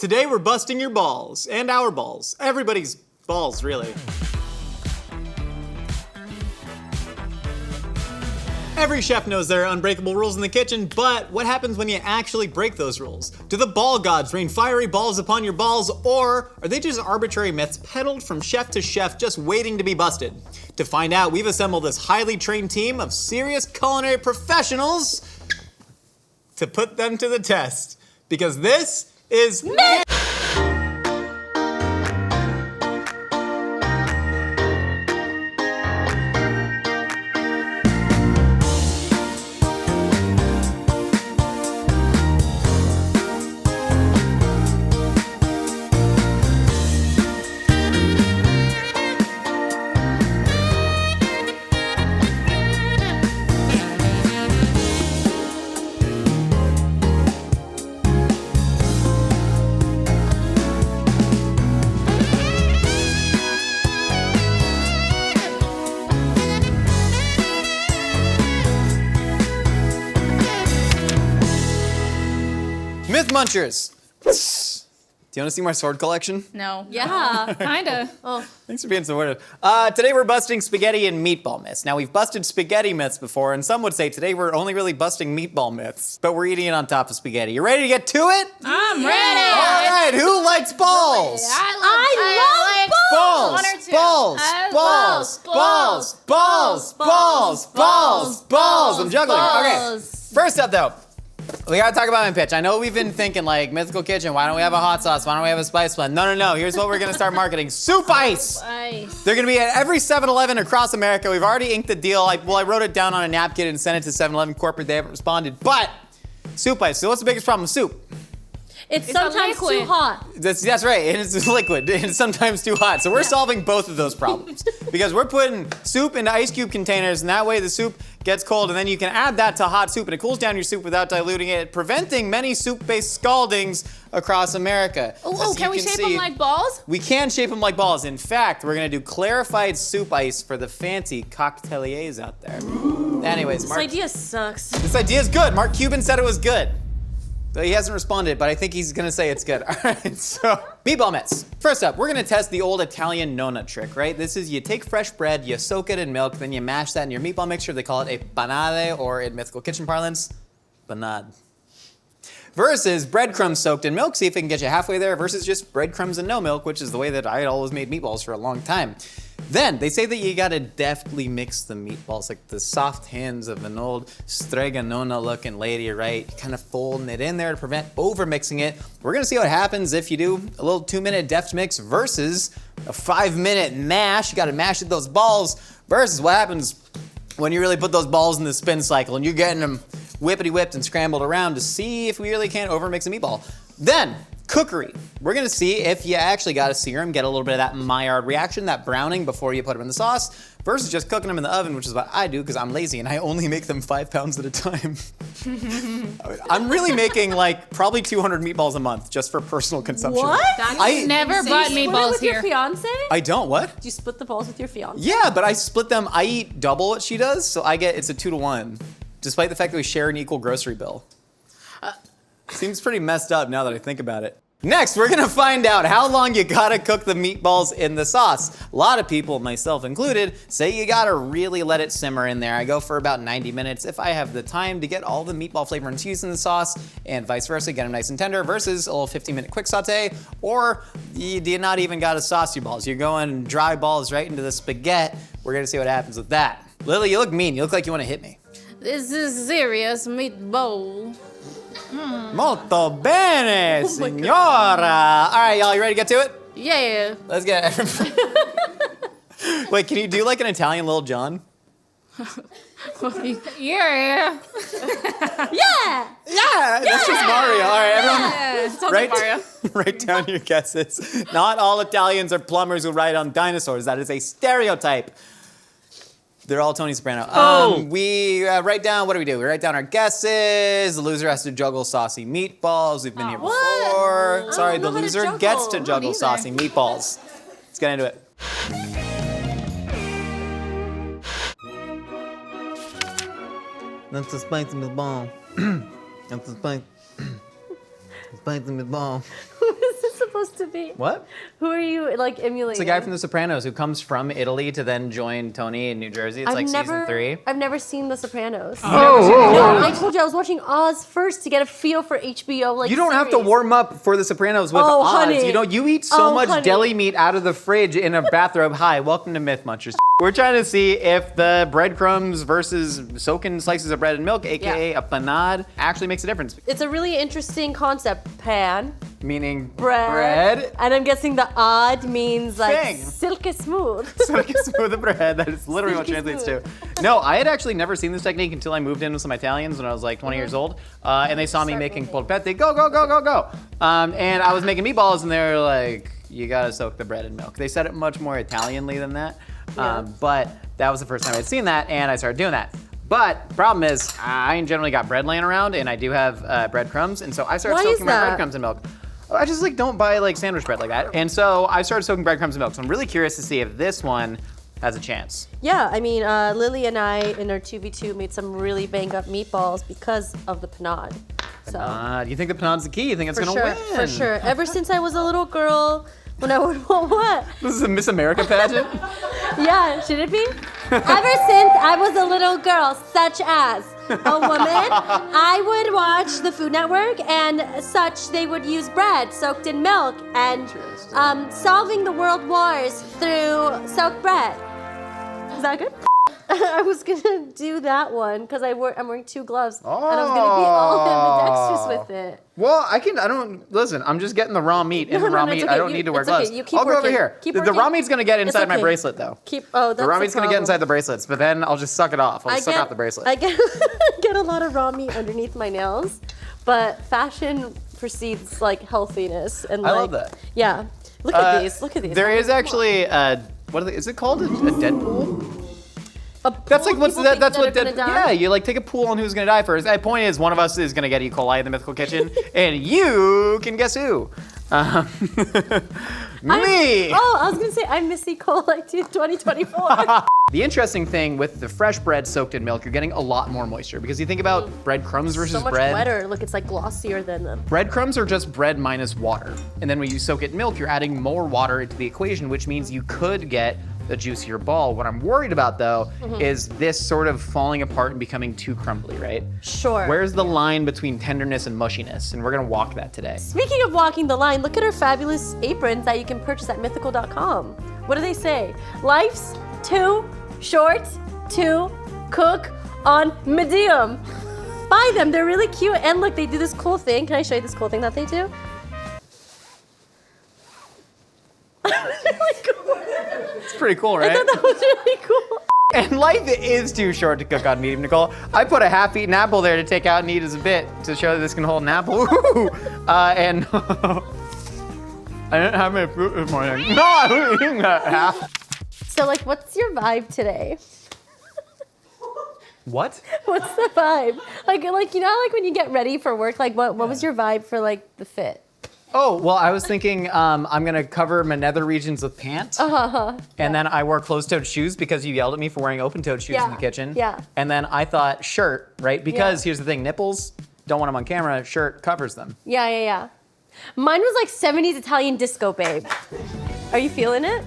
Today we're busting your balls, and our balls. Everybody's balls, really. Every chef knows there are unbreakable rules in the kitchen, but what happens when you actually break those rules? Do the ball gods rain fiery balls upon your balls, or are they just arbitrary myths peddled from chef to chef just waiting to be busted? To find out, we've assembled this highly trained team of serious culinary professionals to put them to the test. Because this is Myth Munchers. Do you want to see my sword collection? No. Yeah, kinda. Oh. Thanks for being supportive. Today we're busting spaghetti and meatball myths. Now we've busted spaghetti myths before, and some would say today we're only really busting meatball myths, but we're eating it on top of spaghetti. You ready to get to it? I'm ready. All right, who likes balls? I love Balls, One or two. balls, balls, balls, balls, balls, balls, balls. I'm juggling. Okay, first up though, we gotta talk about my pitch. I know we've been thinking like Mythical Kitchen, why don't we have a hot sauce? Why don't we have a spice blend? No. Here's what we're gonna start marketing. Soup ice! They're gonna be at every 7-Eleven across America. We've already inked the deal. I wrote it down on a napkin and sent it to 7-Eleven corporate. They haven't responded, but soup ice. So what's the biggest problem with soup? It's sometimes liquid. too hot. That's right, and it's liquid, and it's sometimes too hot. So we're solving both of those problems. Because we're putting soup into ice cube containers, and that way the soup gets cold, and then you can add that to hot soup, and it cools down your soup without diluting it, preventing many soup-based scaldings across America. Oh, can we shape them like balls? We can shape them like balls. In fact, we're gonna do clarified soup ice for the fancy cocktailiers out there. Anyways, This Mark, idea sucks. this idea is good. Mark Cuban said it was good. He hasn't responded, but I think he's gonna say it's good. All right, so meatball myths. First up, we're gonna test the old Italian nonna trick, right? This is you take fresh bread, you soak it in milk, then you mash that in your meatball mixture. They call it a panade, or in Mythical Kitchen parlance, panade. Versus breadcrumbs soaked in milk. See if it can get you halfway there. Versus just breadcrumbs and no milk, which is the way that I had always made meatballs for a long time. Then they say that you gotta deftly mix the meatballs, like the soft hands of an old streganona looking lady, right? Kind of folding it in there to prevent over mixing it. We're gonna see what happens if you do a little 2-minute deft mix versus a 5-minute mash. You gotta mash at those balls versus what happens when you really put those balls in the spin cycle and you're getting them whippity whipped and scrambled around to see if we really can't overmix a meatball. Then, cookery. We're gonna see if you actually gotta sear them, get a little bit of that Maillard reaction, that browning before you put them in the sauce, versus just cooking them in the oven, which is what I do because I'm lazy and I only make them 5 pounds at a time. I'm really making like probably 200 meatballs a month just for personal consumption. What? I Never bought Split it meatballs with here. your fiance? I don't, what? Do you split the balls with your fiance? Yeah, but I split them. I eat double what she does, so it's a 2-to-1, despite the fact that we share an equal grocery bill. Seems pretty messed up now that I think about it. Next, we're gonna find out how long you gotta cook the meatballs in the sauce. A lot of people, myself included, say you gotta really let it simmer in there. I go for about 90 minutes if I have the time to get all the meatball flavor infused in the sauce, and vice versa, get them nice and tender, versus a little 15-minute quick saute, or you do not even gotta sauce your balls. You're going dry balls right into the spaghetti. We're gonna see what happens with that. Lily, you look mean. You look like you wanna hit me. This is serious meatball. Molto bene, signora. All right, y'all, you ready to get to it? Yeah. Let's get it. Wait, can you do like an Italian Lil Jon? Yeah. Yeah! Yeah, that's just Mario. All right, everyone, Sounds like Mario. write down your guesses. Not all Italians are plumbers who ride on dinosaurs. That is a stereotype. They're all Tony Soprano. We write down, what do? We write down our guesses. The loser has to juggle saucy meatballs. We've been here before. What? Sorry, I the don't know how to loser juggle. gets to I don't juggle either. saucy meatballs. Let's get into it. That's a spicy meatball. That's a spicy meatball. Who is supposed to be? What? Who are you like emulating? It's a guy from The Sopranos who comes from Italy to then join Tony in New Jersey. It's like season 3. I've never seen The Sopranos. Oh, No, I told you I was watching Oz first to get a feel for HBO. Like you don't have to series. warm up for The Sopranos with Oh, Oz. honey. You know, you eat so Oh, much honey. deli meat out of the fridge in a bathrobe. Hi, welcome to Myth Munchers. We're trying to see if the breadcrumbs versus soaking slices of bread and milk, aka a panade, actually makes a difference. It's a really interesting concept. Pan, Meaning bread, and I'm guessing the odd means like Thing. silky smooth. Silky smooth bread. That is literally what Silky translates to. No, I had actually never seen this technique until I moved in with some Italians when I was like 20 years old, and they saw me Start making moving. polpette. Go, go, go, go, go. And I was making meatballs, and they were like, "You gotta soak the bread in milk." They said it much more Italianly than that, but that was the first time I'd seen that, and I started doing that. But problem is, I generally got bread laying around, and I do have breadcrumbs, and so I started Why is soaking my that? breadcrumbs in milk. I just like don't buy like sandwich bread like that, and so I started soaking breadcrumbs in milk. So I'm really curious to see if this one has a chance. Yeah, I mean, Lily and I in our 2v2 made some really bang up meatballs because of the panade. So Do you think the panade's the key? You think it's for gonna sure, win? for sure. Ever since I was a little girl, when I would what? This is a Miss America pageant. Yeah, should it be? Ever since I was a little girl, such as a woman, I would watch the Food Network, and such they would use bread soaked in milk and solving the world wars through soaked bread. Is that good? I was gonna do that one because I'm wearing 2 gloves, and I was gonna be all ambidextrous with it. Well, listen, I'm just getting the raw meat in the raw it's meat. okay. I don't need to wear It's okay. gloves. You keep I'll go over working. here. Keep The working. raw meat's gonna get inside my okay. bracelet though. That's The raw meat's gonna get problem. inside the bracelets, but then I'll just suck it off. I'll suck out the bracelet. I get get a lot of raw meat underneath my nails, but fashion precedes like healthiness and I like love that. Yeah, look at these. Look at these. There is Come on. actually is it called? A Deadpool? That's like Pool? what's People that? think That's that what are gonna Deadpool. die? Yeah, you like take a pool on who's gonna die first. The point is, one of us is gonna get E. coli in the Mythical Kitchen, and you can guess who. Me. Oh, I was gonna say I'm Missy Cole-like 2024. The interesting thing with the fresh bread soaked in milk, you're getting a lot more moisture because you think about breadcrumbs versus so much bread. wetter. Look, it's like glossier than them. Breadcrumbs are just bread minus water. And then when you soak it in milk, you're adding more water into the equation, which means you could get a juicier ball. What I'm worried about though is this sort of falling apart and becoming too crumbly, right? Sure. Where's the line between tenderness and mushiness? And we're gonna walk that today. Speaking of walking the line, look at our fabulous aprons that you can purchase at mythical.com. What do they say? Life's too short to cook on medium. Buy them, they're really cute. And look, they do this cool thing. Can I show you this cool thing that they do? Really cool. It's pretty cool, I right? thought that was really cool. And life is too short to cook on medium, Nicole. I put a half-eaten apple there to take out and eat as a bit to show that this can hold an apple. Ooh. And I didn't have my fruit this morning. No, I wasn't eating that half. So like, what's your vibe today? What? What's the vibe? Like you know, like when you get ready for work, like what was your vibe for like the fit? Oh, well, I was thinking I'm gonna cover my nether regions with pants. And then I wore closed-toed shoes because you yelled at me for wearing open-toed shoes in the kitchen. Yeah. And then I thought shirt, right? Because here's the thing, nipples, don't want them on camera, shirt covers them. Yeah. Mine was like 70s Italian disco, babe. Are you feeling it?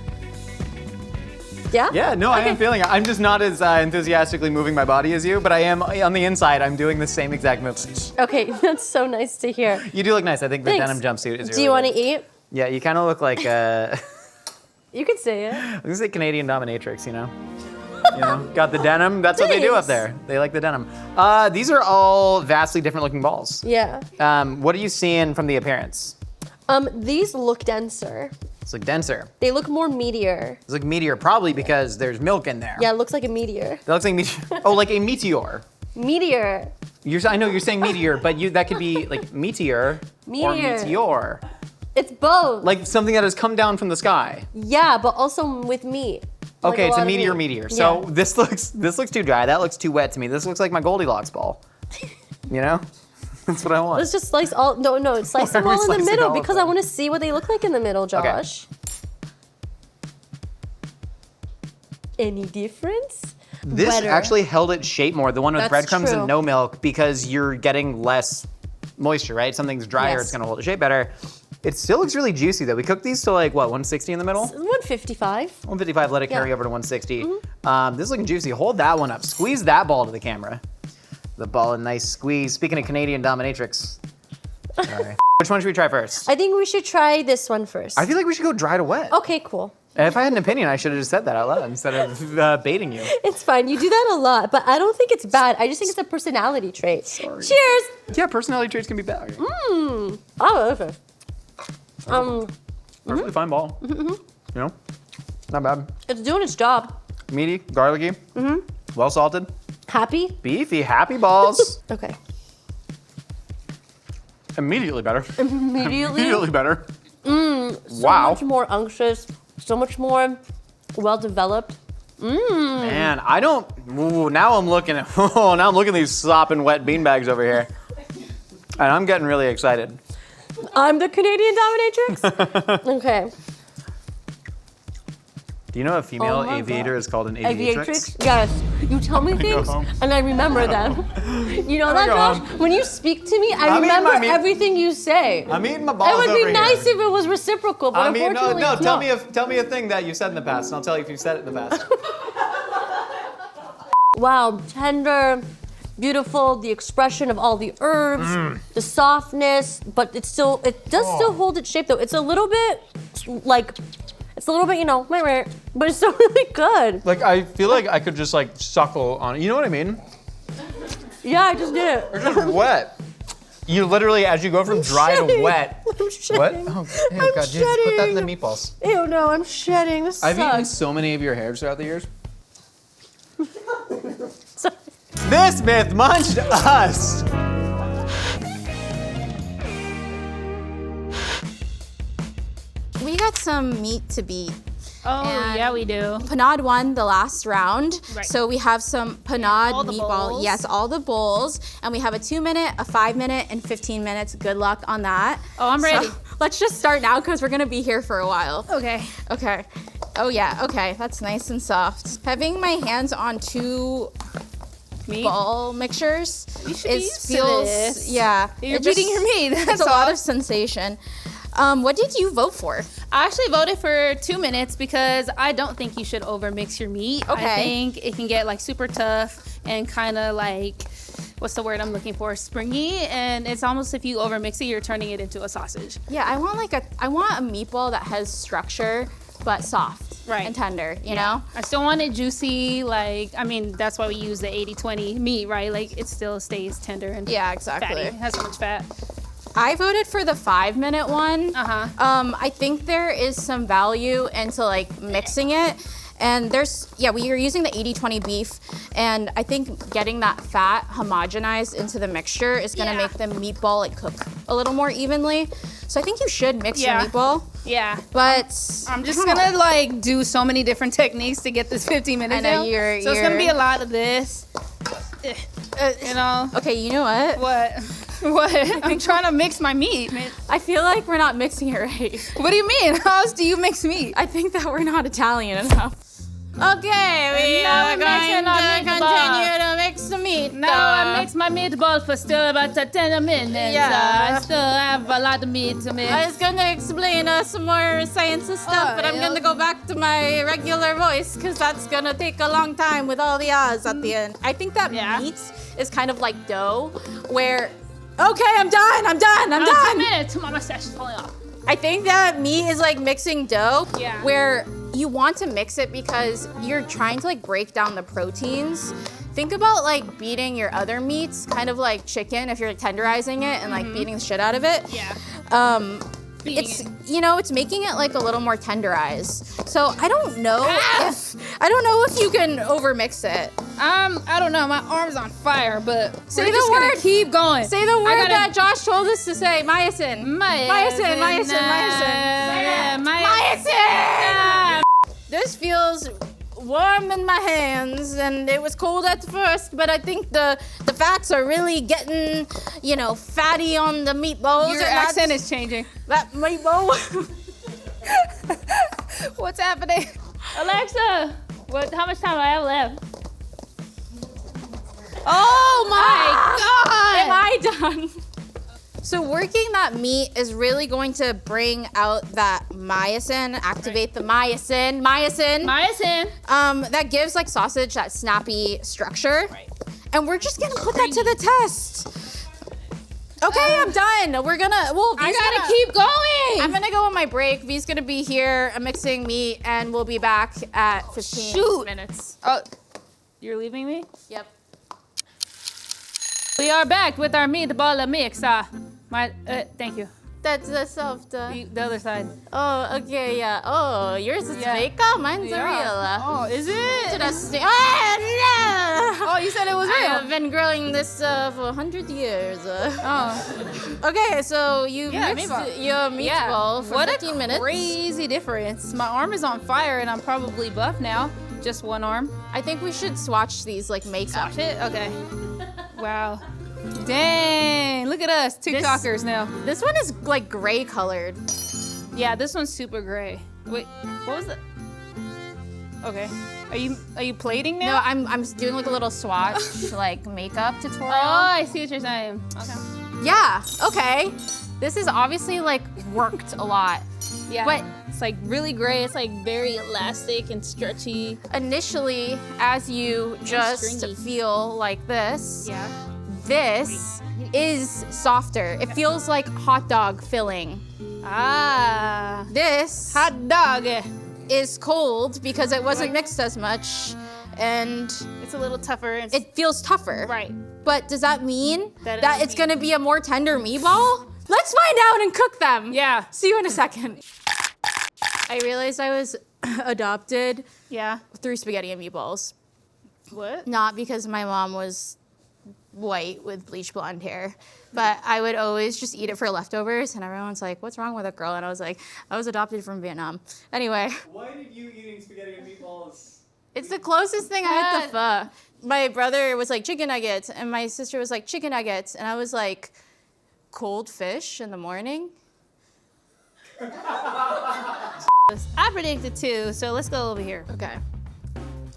Yeah? Yeah, no, I am feeling it. I'm just not as enthusiastically moving my body as you, but I am, on the inside, I'm doing the same exact moves. Okay, that's so nice to hear. You do look nice. I think the Thanks. denim jumpsuit is Do you want to eat? Yeah, you kind of look like, I You can say it. was gonna say Canadian dominatrix, you know? Got the denim. That's what they do up Thanks. there. They like the denim. These are all vastly different looking balls. Yeah. What are you seeing from the appearance? These look denser. It's like denser. They look more meteor. It's like meteor, probably because there's milk in there. Yeah, it looks like a meteor. That looks like meteor. Oh, like a meteor. Meteor. I know you're saying meteor, but that could be like meteor, or Meteor. meteor. It's both. Like something that has come down from the sky. Yeah, but also with meat. Like Okay, it's lot a of meteor meat. meteor. So Yeah. this looks too dry. That looks too wet to me. This looks like my Goldilocks ball. You know? That's what I want. Let's just slice all. No, slice Why them are we all in the slicing middle all of because I them? want to see what they look like in the middle, Josh. Any difference? This Wetter. actually held its shape more, the one with That's breadcrumbs true. and no milk, because you're getting less moisture, right? Something's drier, Yes. it's gonna hold its shape better. It still looks really juicy though. We cooked these to like, what, 160 in the middle? 155. 155, let it carry over to 160. This is looking juicy. Hold that one up. Squeeze that ball to the camera. The ball, a nice squeeze. Speaking of Canadian dominatrix. Sorry. Which one should we try first? I think we should try this one first. I feel like we should go dry to wet. Okay, cool. If I had an opinion, I should have just said that out loud instead of baiting you. It's fine. You do that a lot, but I don't think it's bad. I just think it's a personality trait. Sorry. Cheers. Yeah, personality traits can be bad. Oh, okay. Perfectly fine ball. You know, not bad. It's doing its job. Meaty, garlicky, well salted, Happy? beefy, happy balls. Okay. Immediately better. Immediately? Immediately better. So Wow. much more unctuous, so much more well developed. Man, I don't. Ooh, now I'm looking at. Oh, now I'm looking at these sopping wet beanbags over here, and I'm getting really excited. I'm the Canadian dominatrix? Okay. Do you know a female Oh my aviator God. is called an aviatrix? Aviatrix? Yes. You tell me things home. and I remember them. You know that, go Josh? home. When you speak to me, I I'm eating remember my meat. everything you say. I'm eating my balls It would over be here. nice if it was reciprocal, but I mean, no, unfortunately, it's tell not. me a thing that you said in the past, and I'll tell you if you said it in the past. Wow, tender, beautiful, the expression of all the herbs, the softness, but it does still hold its shape though. It's a little bit like, you know, but it's still really good. Like I feel like I could just like suckle on it. You know what I mean? Yeah, I just did it. It's just wet. You literally, as you go from dry to shedding. wet. I'm shedding. What? Oh, ew, I'm God, just put that in the shedding. meatballs. Ew, no, I'm shedding. This I've eaten sucks. so many of your hairs throughout the years. So- This myth munched us. We got some meat to beat. Oh, And- yeah, we do. Panad won the last round, Right. so we have some panad All the meatball. bowls. Yes, all the bowls, and we have a 2-minute, a 5-minute, and 15 minutes. Good luck on that. Oh, I'm ready. So, let's just start now because we're gonna be here for a while. Okay. Okay. Oh yeah. Okay, that's nice and soft. Having my hands on two Meat. ball mixtures You should be used to feels this. yeah. You're it just- beating your meat. It's That's a lot all. of sensation. What did you vote for? I actually voted for 2 minutes because I don't think you should overmix your meat. Okay. I think it can get like super tough and kind of like, what's the word I'm looking for? Springy. And it's almost if you overmix it, you're turning it into a sausage. Yeah, I want a meatball that has structure but soft Right. and tender, you know? I still want it juicy. Like, I mean, that's why we use the 80-20 meat, right? Like, it still stays tender and Yeah, fatty. exactly. It has so much fat. I voted for the 5-minute one. Uh-huh. I think there is some value into like mixing it. And we are using the 80-20 beef, and I think getting that fat homogenized into the mixture is gonna Yeah. make the meatball like cook a little more evenly. So I think you should mix Yeah. your meatball, Yeah. but I'm just gonna like do so many different techniques to get this 15 minutes I know, down. you're- So it's gonna you're- be a lot of this. You know? Okay, you know what? What? What? I'm trying to mix my meat, man. I feel like we're not mixing it right. What do you mean? How else do you mix meat? I think that we're not Italian enough. Okay, we now are we're going mixing our to meatball. continue to mix the meat. Now I mix my meatball for still about 10 minutes. Yeah. I still have a lot of meat to mix. I was gonna explain some more science and stuff, but I'm gonna go back to my regular voice because that's gonna take a long time with all the ahs at the end. I think that Yeah. meat is kind of like dough, where okay, I'm done. 2 done. minutes. My mustache is falling off. I think that meat is like mixing dough, Yeah. where you want to mix it because you're trying to like break down the proteins. Think about like beating your other meats, kind of like chicken if you're like, tenderizing it and like beating the shit out of it. Yeah. Beating It's it. it's making it like a little more tenderized. So I don't know if you can overmix it. I don't know. My arm's on fire, but Say we're the just gonna word. keep going. Say the I word gotta- that Josh told us to say, myosin. Myosin. Myosin. This feels warm in my hands, and it was cold at first, but I think the fats are really getting, fatty on the meatballs. Your and accent that's- is changing. that meatball. What's happening? Alexa, how much time do I have left? Oh my Am god! I done? So working that meat is really going to bring out that myosin, activate the myosin. Myosin. That gives like sausage that snappy structure. Right. And we're just gonna put that to the test. Okay, I'm done. We're gonna, I gotta keep going. I'm gonna go on my break. V's gonna be here mixing meat and we'll be back at 15 minutes. Oh, you're leaving me? Yep. We are back with our meatball mix. Thank you. That's the soft. The other side. Oh, okay, yeah. Oh, yours is Yeah. fake? Mine's Yeah. real. Oh, is it? Interesting. Oh, no! Oh, you said it was I real. have been growing this for 100 years. Oh, Okay, so you Yeah, mixed meatball. your meatball for what 15 a minutes. crazy difference. My arm is on fire and I'm probably buff now. Just one arm. I think we should swatch these like makeup. Watch it? Okay. Wow. Dang, look at us, TikTokers now. This one is like gray colored. Yeah, this one's super gray. Wait, what was it? Okay. Are you plating No, now? I'm doing like a little swatch like makeup tutorial. Oh, I see what you're saying. Okay. Yeah, okay. This is obviously like worked a lot. Yeah. But it's like really gray. It's like very elastic and stretchy. initially, as you just stringy. feel like this, Yeah. this is softer. It feels like hot dog filling. Ah. This Hot dog. is cold because it wasn't mixed as much and It's a little tougher. it feels tougher. Right. But does that mean That that it'll it's gonna be a more tender meatball? Let's find out and cook them. Yeah. See you in a second. I realized I was adopted Yeah. through spaghetti and meatballs. What? Not because my mom was white with bleach blonde hair, but I would always just eat it for leftovers, and everyone's like, "What's wrong with a girl?" And I was like, "I was adopted from Vietnam." Anyway, Why did you eating spaghetti and meatballs? it's the closest thing I had to pho. My brother was like chicken nuggets, and my sister was like chicken nuggets, and I was like, cold fish in the morning. I predicted 2, so let's go over here. Okay.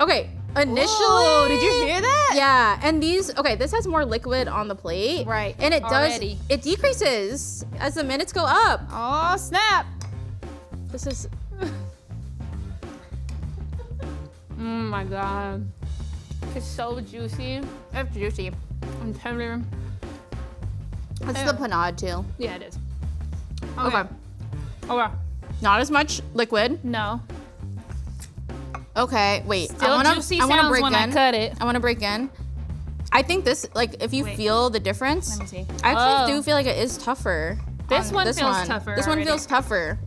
Okay. Initially, Whoa, did you hear that? Yeah, and these. Okay, this has more liquid on the plate. Right, And it already. does. It decreases as the minutes go up. Oh, snap. This is. Oh my God. It's so juicy. It's juicy. I'm tender. It's the panade too. Yeah, it is. Okay. Okay. Not as much liquid. No. Okay. Wait. Still juicy I wanna sounds break when in. I cut it. I want to break in. I think this, like, if you Wait. feel the difference, Let me see. I actually Oh. do feel like it is tougher. This on one feels tougher This one already. feels tougher.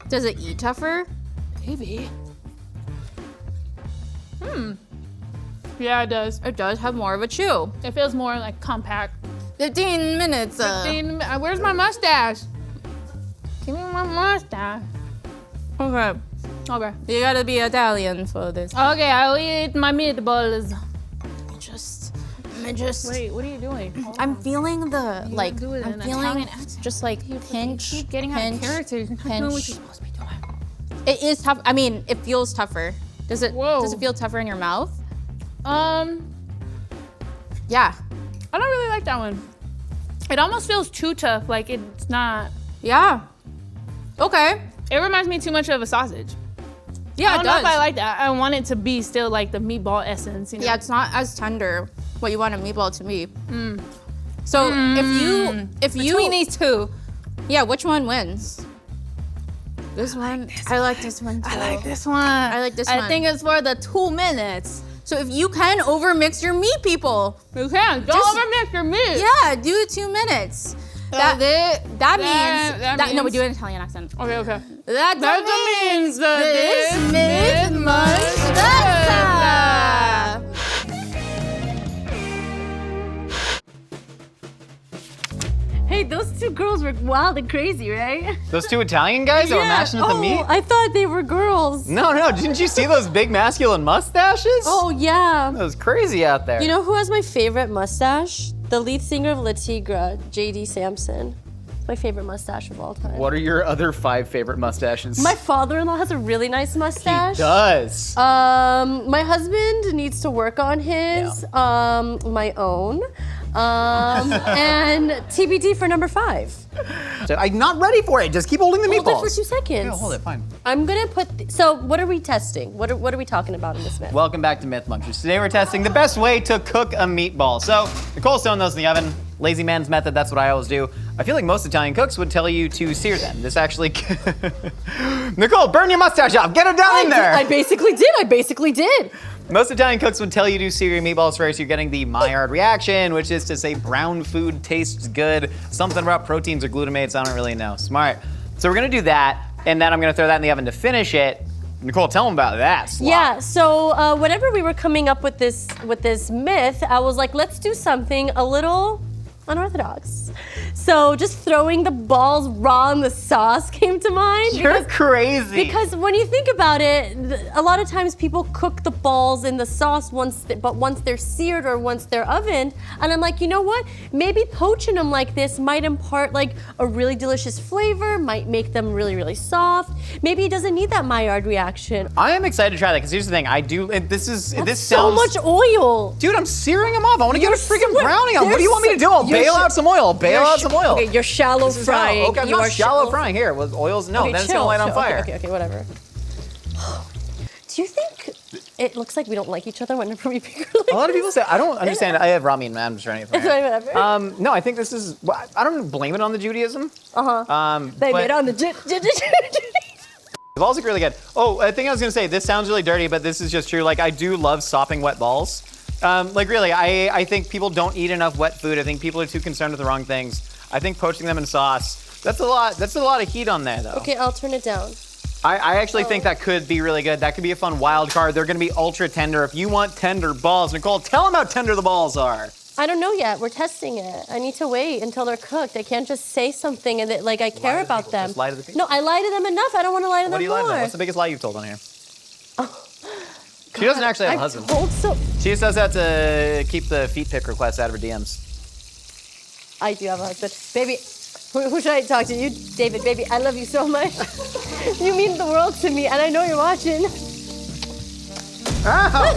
Does it eat tougher? Maybe. Yeah, it does. It does have more of a chew. It feels more like compact. 15 minutes. Where's my mustache? Give me my mustache. Okay. Okay. You gotta be Italian for this. Okay, I'll eat my meatballs. Just. Wait, what are you doing? I'm feeling the like. do it in I'm an feeling Italian accent. just like pinch. Keep getting out of pinch, character. You're not doing what pinch. you're supposed to be doing. It is tough. I mean, it feels tougher. Does it? Whoa. Does it feel tougher in your mouth? I Yeah. don't really like that one. It almost feels too tough. Like it's not. Yeah. Okay. It reminds me too much of a sausage. Yeah, I don't it know does. if I like that. I want it to be still like the meatball essence. You know? Yeah, it's not as tender. What you want a meatball to be. So if you Between these two. yeah, which one wins? This one. I like this one too. I like this one. I like this I one. think it's for the 2 minutes. So if you can overmix your meat, people, You can. Don't Just- overmix your meat. yeah, do 2 minutes. That means that no, we means- do an Italian accent. Okay, okay. That means that this this means is mustache. Hey, those two girls were wild and crazy, right? Those 2 Italian guys that were mashing at the meat? I thought they were girls. No, didn't you see those big masculine mustaches? Oh, yeah. That was crazy out there. You know who has my favorite mustache? The lead singer of La Tigra, J.D. Sampson. My favorite mustache of all time. What are your other 5 favorite mustaches? My father-in-law has a really nice mustache. He does. My husband needs to work on his, my own. And TBD for number 5. So I'm not ready for it. Just keep holding the meatballs. Hold it for 2 seconds. Yeah, hold it, fine. I'm gonna put, so what are we testing? What are we talking about in this myth? Welcome back to Myth Munchers. Today we're testing the best way to cook a meatball. So Nicole's throwing those in the oven. Lazy man's method, that's what I always do. I feel like most Italian cooks would tell you to sear them. This actually, Nicole, burn your mustache off. Get it down in there. I basically did. Most Italian cooks would tell you to sear your meatballs first. You're getting the Maillard reaction, which is to say brown food tastes good. Something about proteins or glutamates, I don't really know. Smart. So we're gonna do that, and then I'm gonna throw that in the oven to finish it. Nicole, tell them about that slot. Yeah, so whenever we were coming up with this myth, I was like, let's do something a little unorthodox. So just throwing the balls raw in the sauce came to mind. You're crazy. Because when you think about it, a lot of times people cook the balls in the sauce once they're seared or once they're ovened. And I'm like, you know what? Maybe poaching them like this might impart like a really delicious flavor, might make them really, really soft. Maybe it doesn't need that Maillard reaction. I am excited to try that because here's the thing. This That's sounds so much oil. Dude, I'm searing them off. I want to get a freaking You're brownie on. What do you want me to do? I'll bail out some oil. Bail out some oil. Okay, you're shallow frying. Okay, I'm not shallow frying here. With oils, no. Okay, Then it's gonna light on fire. Okay, whatever. Do you think it looks like we don't like each other whenever we pick her like A lot of people say, I don't understand. I have ramen, man. I'm just trying to get Whatever. No, I think this is, I don't blame it on the Judaism. They made on the The balls look really good. Oh, I think I was gonna say, this sounds really dirty, but this is just true. Like, I do love sopping wet balls. Like really, I think people don't eat enough wet food. I think people are too concerned with the wrong things. I think poaching them in sauce, that's a lot of heat on there though. Okay, I'll turn it down. I actually think that could be really good. That could be a fun wild card. They're gonna be ultra tender. If you want tender balls, Nicole, tell them how tender the balls are. I don't know yet. We're testing it. I need to wait until they're cooked. I can't just say something and that, like I care about them. Just lie to the people. No, I lie to them enough. I don't want to lie to them What do you lie to more. them? What's the biggest lie you've told on here? She doesn't actually have a husband. She just does that to keep the feet pic requests out of her DMs. I do have a husband. Baby, who should I talk to? You, David, baby, I love you so much. You mean the world to me, and I know you're watching. Oh,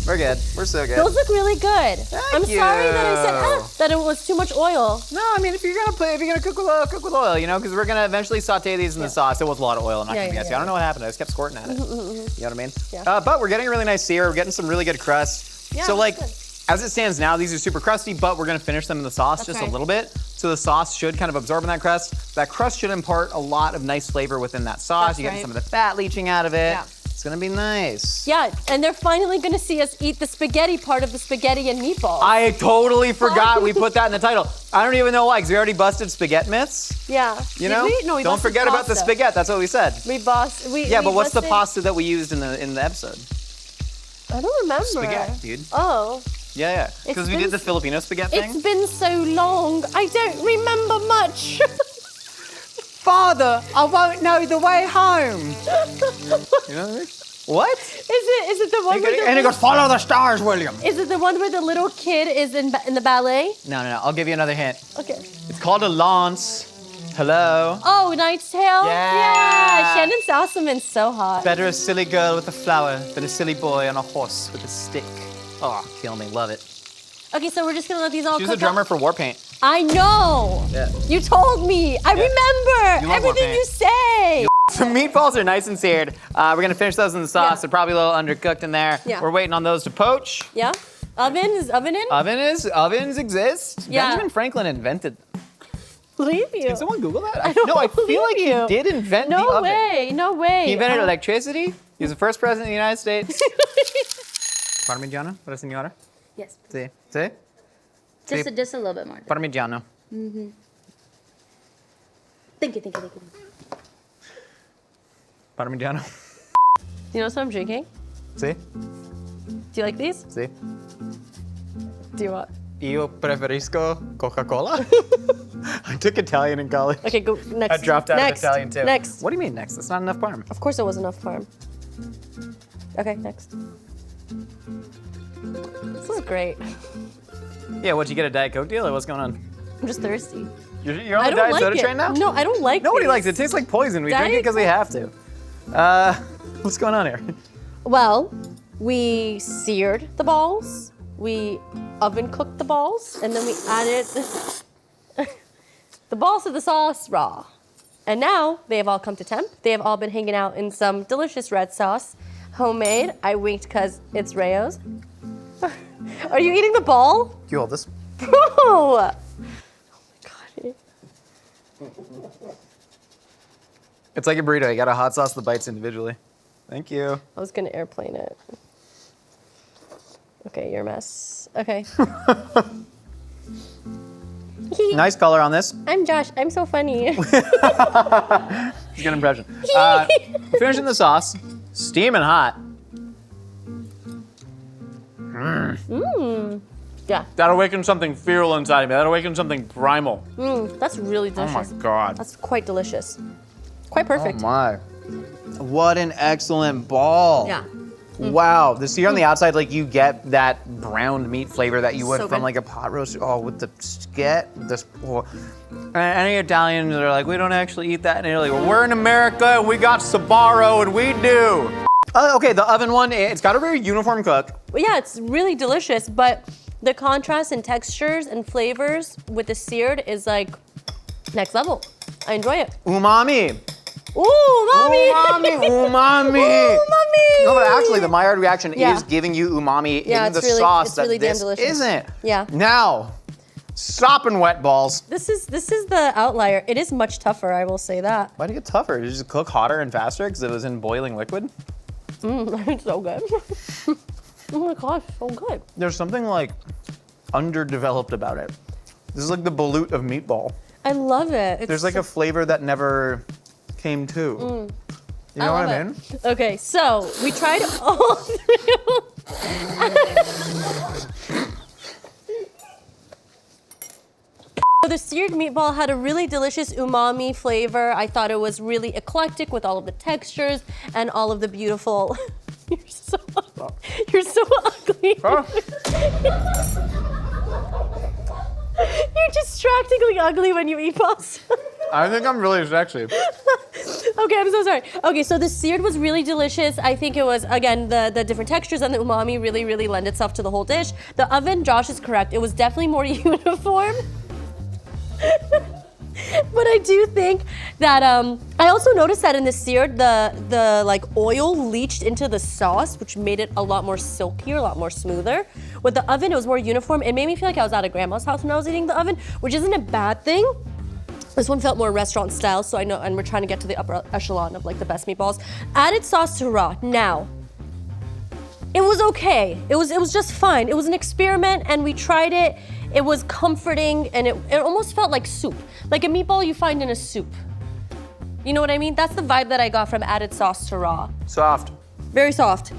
we're good. We're so good. Those look really good. I'm you. sorry that I said that it was too much oil. No, I mean if you're gonna cook with oil, you know, because we're gonna eventually saute these in the sauce. It was a lot of oil. I'm not gonna guess you. I don't know what happened. I just kept squirting at it. You know what I mean? Yeah. But we're getting a really nice sear. We're getting some really good crust. Yeah, so like, that's as it stands now, these are super crusty, but we're gonna finish them in the sauce just a little bit. So the sauce should kind of absorb in that crust. That crust should impart a lot of nice flavor within that sauce. You're getting some of the fat leaching out of it. Yeah. It's gonna be nice. Yeah, and they're finally gonna see us eat the spaghetti part of the spaghetti and meatballs. I totally forgot we put that in the title. I don't even know why, because we already busted spaghetti myths. Yeah. You Did know? we? No, we don't busted forget about the pasta. spaghetti. That's what we said. Yeah, but what's the busted- pasta that we used in the episode? I don't remember. Spaghetti, dude. Oh. Yeah. Because we did the Filipino spaghetti thing. It's been so long. I don't remember much. Father, I won't know the way home. You know what I mean? What? Is it the one where And he goes, follow the stars, William. Is it the one where the little kid is in the ballet? No. I'll give you another hint. Okay. It's called a lance. Hello. Oh, Knight's Tale? Yeah. Shannon Sossaman's so hot. Better a silly girl with a flower than a silly boy on a horse with a stick. Oh, kill me. Love it. Okay, so we're just gonna let these all She's cook a drummer up? for Warpaint. I know. Yeah. You told me. I remember You love everything Warpaint. you say. The meatballs are nice and seared. We're gonna finish those in the sauce. Yeah. They're probably a little undercooked in there. Yeah. We're waiting on those to poach. Yeah. Is oven in? Ovens exist. Yeah. Benjamin Franklin invented. Believe you. Did someone Google that? I don't No, I feel believe like you. he did invent the No oven. way. No way. He invented electricity. He was the first president of the United States. Parmigiano, para signora. Yes, Sí. Sí. just a little bit more. Parmigiano. Thank you. Parmigiano. Do you know what I'm drinking? Sí. Do you like these? Sí. Do you want? Io preferisco Coca-Cola. I took Italian in college. Okay, go next. I dropped out next. of Italian too. Next. What do you mean next? That's not enough parm. Of course, there was enough parm. Okay, next. This is great. Yeah, what'd you get, a Diet Coke deal or what's going on? I'm just thirsty. You're on I the don't Diet like Soda it. train now? No, I don't like Nobody these. likes it. It tastes like poison. We drink it Diet because we have to. What's going on here? Well, we seared the balls. we oven cooked the balls, and then we added the balls to the sauce raw. And now they have all come to temp. They have all been hanging out in some delicious red sauce, homemade. I winked because it's Rayo's. Are you eating the ball? You hold this. Bro! Oh my God. It's like a burrito. You gotta hot sauce the bites individually. Thank you. I was gonna airplane it. Okay, you're a mess. Okay. Nice color on this. I'm Josh. I'm so funny. It's a good impression. Finishing the sauce. Steaming hot. Yeah. That awakened something feral inside of me. That awakened something primal. That's really Oh delicious. my God. That's quite delicious. Quite perfect. Oh my. What an excellent ball. Yeah. Wow. The sear on the outside, like you get that browned meat flavor that you would So from good. like a pot roast. Oh, with the skit, this. Oh. And any Italians are like, we don't actually eat that in Italy. Well, we're in America and we got Sbarro and we do. Okay, the oven one, it's got a very uniform cook. Well, yeah, it's really delicious, but the contrast in textures and flavors with the seared is like next level. I enjoy it. Umami. Ooh, mommy! Umami. Umami. Ooh, mommy! No, but actually, the Maillard reaction Yeah. is giving you umami Yeah, in the it's really- sauce it's that really damn this delicious. isn't. Yeah. Now, sopping wet balls. This is the outlier. It is much tougher, I will say that. Why did it get tougher? Did it just cook hotter and faster because it was in boiling liquid? It's so good. Oh my gosh, so good. There's something like underdeveloped about it. This is like the balut of meatball. I love it. It's There's like a flavor that never came to. You know what I mean? Okay, so we tried all three of them. So the seared meatball had a really delicious umami flavor. I thought it was really eclectic with all of the textures and all of the beautiful. You're so ugly. Huh? You're distractingly ugly when you eat pasta. I think I'm really sexy. Okay, I'm so sorry. Okay, so the seared was really delicious. I think it was, again, the different textures and the umami really, really lend itself to the whole dish. The oven, Josh is correct. It was definitely more uniform. But I do think that, I also noticed that in the seared, the like oil leached into the sauce, which made it a lot more silkier, a lot more smoother. With the oven, it was more uniform. It made me feel like I was at a grandma's house when I was eating the oven, which isn't a bad thing. This one felt more restaurant style, so I know, and we're trying to get to the upper echelon of like the best meatballs. Added sauce to raw. Now, it was okay. It was just fine. It was an experiment, and we tried it. It was comforting, and it almost felt like soup, like a meatball you find in a soup. You know what I mean? That's the vibe that I got from added sauce to raw. Soft. Very soft.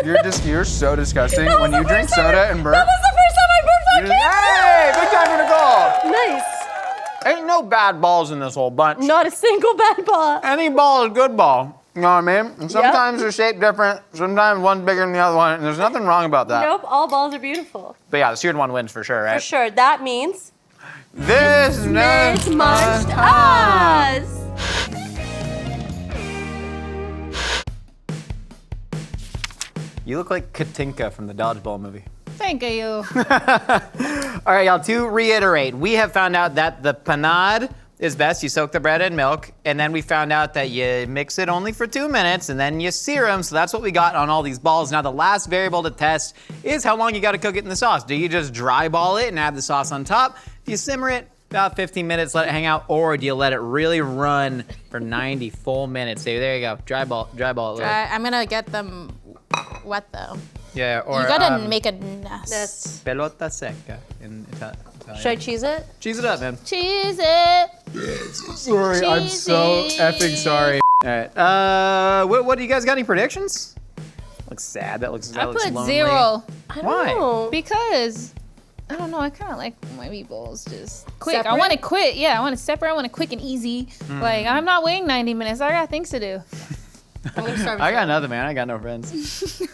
You're so disgusting. When you drink soda and burp. That was the first time I burped on Hey, big time for Nicole. camera. Nice. Ain't no bad balls in this whole bunch. Not a single bad ball. Any ball is a good ball. You know what I mean? And sometimes they're shaped different. Sometimes one's bigger than the other one. And there's nothing wrong about that. Nope, all balls are beautiful. But yeah, the seared one wins for sure, right? For sure. That means This Miss next Munched Us. You look like Katinka from the Dodgeball movie. Thank you. All right, y'all, to reiterate, we have found out that the panade is best. You soak the bread in milk, and then we found out that you mix it only for 2 minutes, and then you sear them, so that's what we got on all these balls. Now, the last variable to test is how long you gotta cook it in the sauce. Do you just dry ball it and add the sauce on top? Do you simmer it about 15 minutes, let it hang out, or do you let it really run for 90 full minutes? So there you go, dry ball it. I'm gonna get them wet though. Yeah, or You gotta make a nest. pelota seca in Italian. Should I cheese it? Cheese it up, man. Cheese it. Sorry, I'm so Cheesy. effing sorry. All right. What do you guys got? Any predictions? Looks sad. That looks I looks put lonely. 0 I don't Why? know. because I don't know. I kind of like my meatballs just quick. Separate? I want it quick. Yeah, I want it separate. I want it quick and easy. Like I'm not waiting 90 minutes. I got things to do. I'm gonna start with I got nothing, man. I got no friends.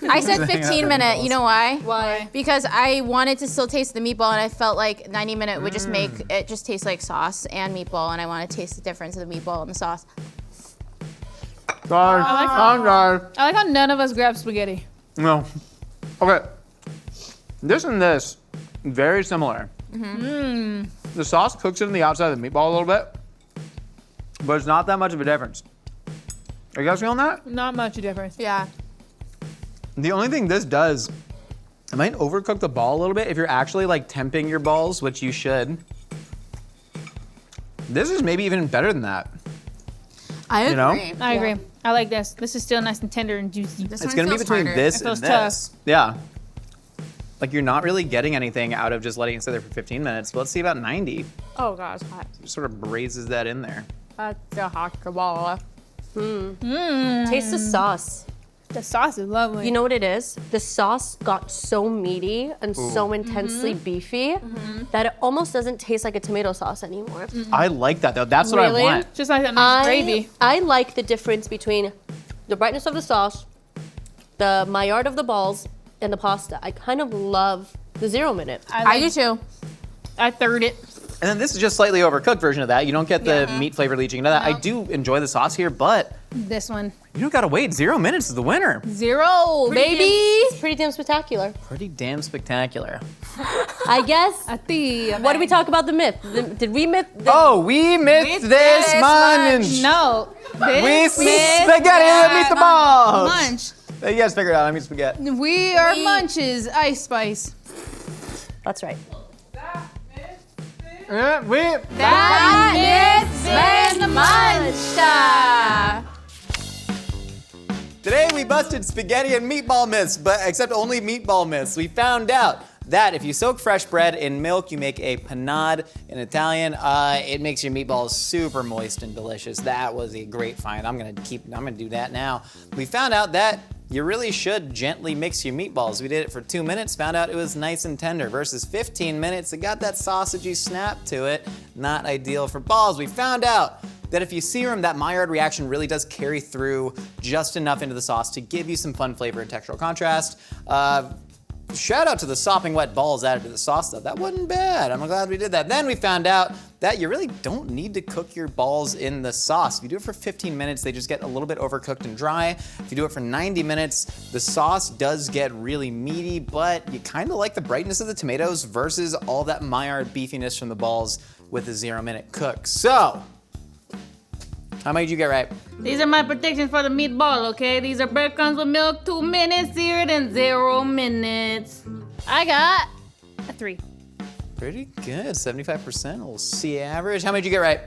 I said Hang out 15 with minute. meatballs. You know why? Why? Because I wanted to still taste the meatball, and I felt like 90 minute would just make it just taste like sauce and meatball, and I want to taste the difference of the meatball and the sauce. Guys, like guys. I like how none of us grab spaghetti. No. Okay. This and this, very similar. The sauce cooks it in the outside of the meatball a little bit, but it's not that much of a difference. Are you guys feeling that? Not much difference. Yeah. The only thing this does, it might overcook the ball a little bit if you're actually like temping your balls, which you should. This is maybe even better than that. I agree. You know? I agree. I like this. This is still nice and tender and juicy. This It's one gonna be feels between harder. this It and feels this. Yeah. Like you're not really getting anything out of just letting it sit there for 15 minutes, but let's see about 90. Oh god, it's hot. Just sort of braises that in there. That's a hot ball. Taste the sauce. The sauce is lovely. You know what it is? The sauce got so meaty and so intensely beefy that it almost doesn't taste like a tomato sauce anymore. I like that though. That's what Really? I want. just like that nice gravy. I like the difference between the brightness of the sauce, the Maillard of the balls, and the pasta. I kind of love the 0 minute. I do too. I third it. And then this is just slightly overcooked version of that. You don't get the meat flavor leaching into that. I do enjoy the sauce here, but This one. you don't gotta wait. 0 minutes is the winner. 0, baby. It's pretty damn spectacular. Pretty damn spectacular. I guess. What did we talk about the myth? Did we myth? Oh, we missed this munch. No. We This spaghetti meet the balls. munch. You guys figure it out. I mean spaghetti. We are munches. Ice spice. That's right. That is been munch. Today we busted spaghetti and meatball myths, but except only meatball myths. We found out that if you soak fresh bread in milk, you make a panade in Italian. It makes your meatballs super moist and delicious. That was a great find. I'm gonna do that now. We found out that you really should gently mix your meatballs. We did it for 2 minutes, found out it was nice and tender versus 15 minutes. It got that sausagey snap to it. Not ideal for balls. We found out that if you sear them, that Maillard reaction really does carry through just enough into the sauce to give you some fun flavor and textural contrast. Shout out to the sopping wet balls added to the sauce though. That wasn't bad. I'm glad we did that. Then we found out that you really don't need to cook your balls in the sauce. If you do it for 15 minutes, they just get a little bit overcooked and dry. If you do it for 90 minutes, the sauce does get really meaty, but you kind of like the brightness of the tomatoes versus all that Maillard beefiness from the balls with a 0 minute cook. So, how many did you get right? These are my predictions for the meatball, okay? These are breadcrumbs with milk, 2 minutes, seared in 0 minutes. I got A 3. Pretty good, 75%, a little C average. How many did you get right?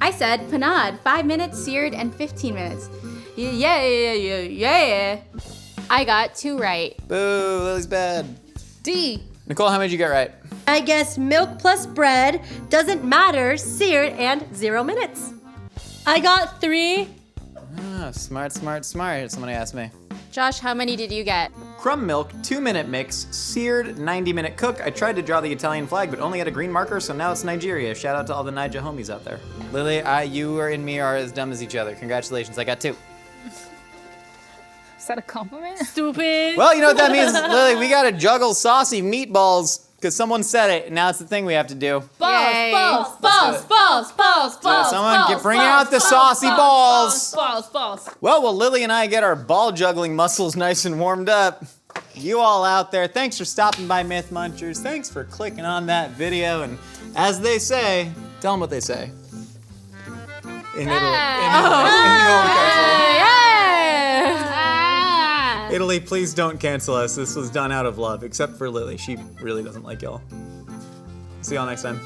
I said panade, 5 minutes, seared, and 15 minutes. Yeah. I got 2 right. Boo, Lily's bad. D. Nicole, how many did you get right? I guess milk plus bread doesn't matter, seared, and 0 minutes. I got 3. Ah, smart. Somebody asked me. Josh, how many did you get? Crumb milk, 2 minute mix, seared, 90 minute cook. I tried to draw the Italian flag, but only had a green marker, so now it's Nigeria. Shout out to all the Niger homies out there. Lily, you and me are as dumb as each other. Congratulations, I got 2. Is that a compliment? Stupid. Well, you know what that means, Lily? We gotta juggle saucy meatballs, because someone said it, and now it's the thing we have to do. Balls. Someone bring out the saucy balls. Balls. Well, Lily and I get our ball juggling muscles nice and warmed up. You all out there, thanks for stopping by Myth Munchers. Thanks for clicking on that video. And as they say, tell them what they say. In Italy, please don't cancel us. This was done out of love, except for Lily. She really doesn't like y'all. See y'all next time.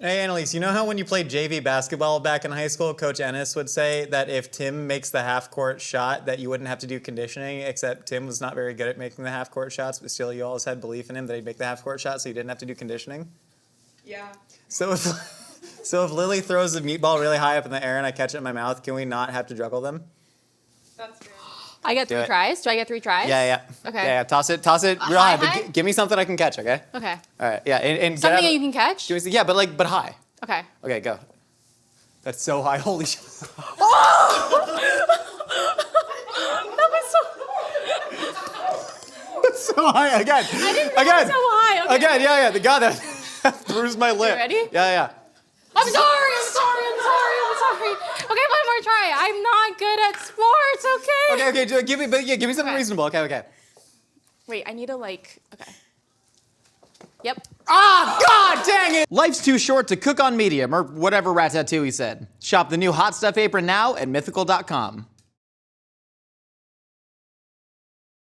Hey, Annalise, you know how when you played JV basketball back in high school, Coach Ennis would say that if Tim makes the half-court shot, that you wouldn't have to do conditioning, except Tim was not very good at making the half-court shots, but still you always had belief in him that he'd make the half-court shot, so you didn't have to do conditioning? Yeah. So if Lily throws a meatball really high up in the air and I catch it in my mouth, can we not have to juggle them? That's true. I get Do 3 it. tries. Do I get 3 tries? Yeah. Okay. Yeah, toss it real high, high? but give me something I can catch, okay? Okay. All right, yeah, and Something get that out, you can catch? give me, yeah, but high. Okay. Okay, go. That's so high, holy shit. That's so high, again. I didn't know it was so high. Okay. Again, yeah, the guy that bruised my lip. ready? Yeah. I'm sorry. Okay, one more try. I'm not good at sports, okay? Okay, give me something Okay. reasonable, okay. Wait, I need to okay. Yep. Ah, God dang it! Life's too short to cook on medium, or whatever Ratatouille said. Shop the new Hot Stuff apron now at mythical.com.